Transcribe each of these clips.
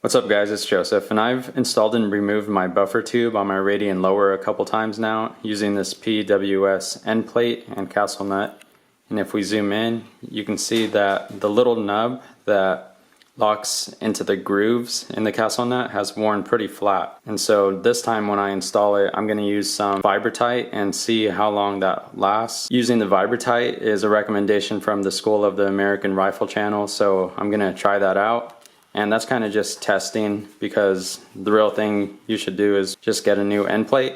What's up guys, it's Joseph, and I've installed and removed my buffer tube on my radian lower a couple times now using this PWS end plate and castle nut. And if we zoom in, you can see that the little nub that locks into the grooves in the castle nut has worn pretty flat. And so this time when I install it, I'm going to use some Vibratite and see how long that lasts. Using the Vibratite is a recommendation from the School of the American Rifle channel, so I'm going to try that out. And that's kind of just testing, because the real thing you should do is just get a new end plate.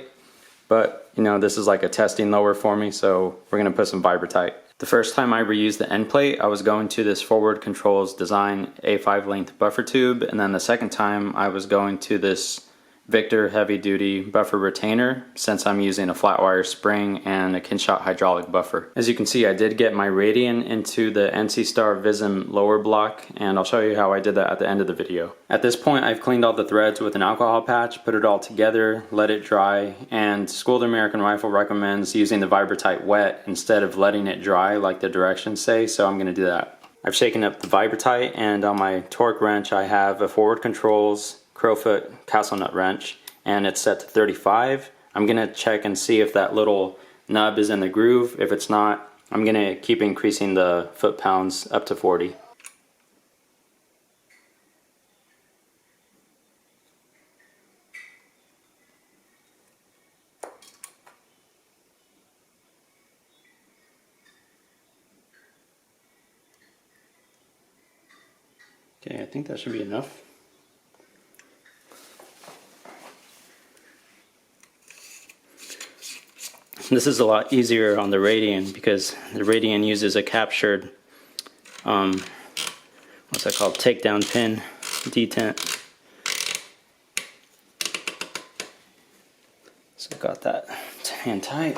But you know, this is like a testing lower for me, so we're going to put some Vibratite. The first time I reused the end plate, I was going to this Forward Controls Design A5 length buffer tube, and then the second time I was going to this Victor heavy duty buffer retainer, since I'm using a flat wire spring and a Kinshot hydraulic buffer. As you can see, I did get my radian into the NC Star Vism lower block, and I'll show you how I did that at the end of the video. At this point, I've cleaned all the threads with an alcohol patch, put it all together, let it dry, and School of the American Rifle recommends using the Vibratite wet instead of letting it dry like the directions say, so I'm going to do that. I've shaken up the Vibratite, and on my torque wrench I have a Forward Controls Crowfoot castle nut wrench, and it's set to 35. I'm gonna check and see if that little nub is in the groove. If it's not, I'm gonna keep increasing the foot-pounds up to 40. Okay, I think that should be enough. This is a lot easier on the radian because the radian uses a captured, what's that called, takedown pin detent. So I got that hand tight.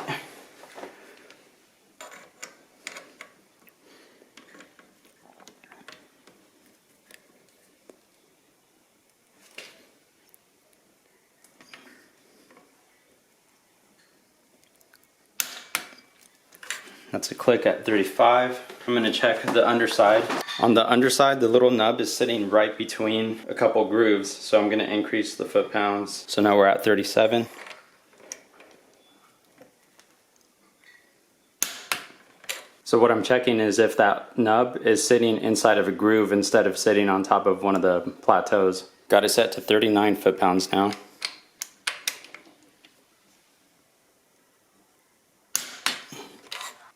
That's a click at 35. I'm going to check the underside. On the underside, the little nub is sitting right between a couple grooves, so I'm going to increase the foot-pounds. So now we're at 37. So what I'm checking is if that nub is sitting inside of a groove instead of sitting on top of one of the plateaus. Got it set to 39 foot-pounds now.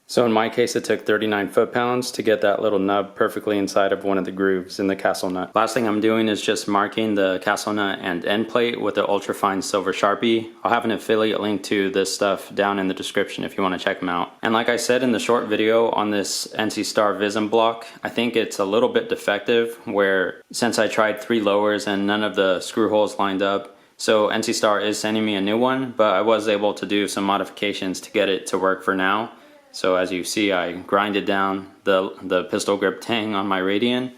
So in my case, it took 39 foot-pounds to get that little nub perfectly inside of one of the grooves in the castle nut. Last thing I'm doing is just marking the castle nut and end plate with the ultrafine silver Sharpie. I'll have an affiliate link to this stuff down in the description if you want to check them out. And like I said in the short video on this NC Star Vism block, I think it's a little bit defective, where since I tried 3 lowers and none of the screw holes lined up, so NC Star is sending me a new one, but I was able to do some modifications to get it to work for now. So as you see, I grinded down the pistol grip tang on my radian,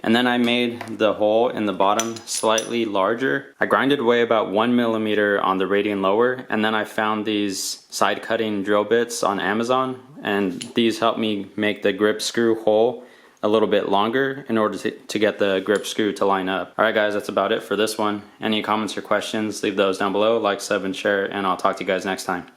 and then I made the hole in the bottom slightly larger. I grinded away about 1 millimeter on the radian lower, and then I found these side cutting drill bits on Amazon, and these helped me make the grip screw hole a little bit longer in order to get the grip screw to line up. Alright guys, that's about it for this one. Any comments or questions, leave those down below, like, sub, and share, and I'll talk to you guys next time.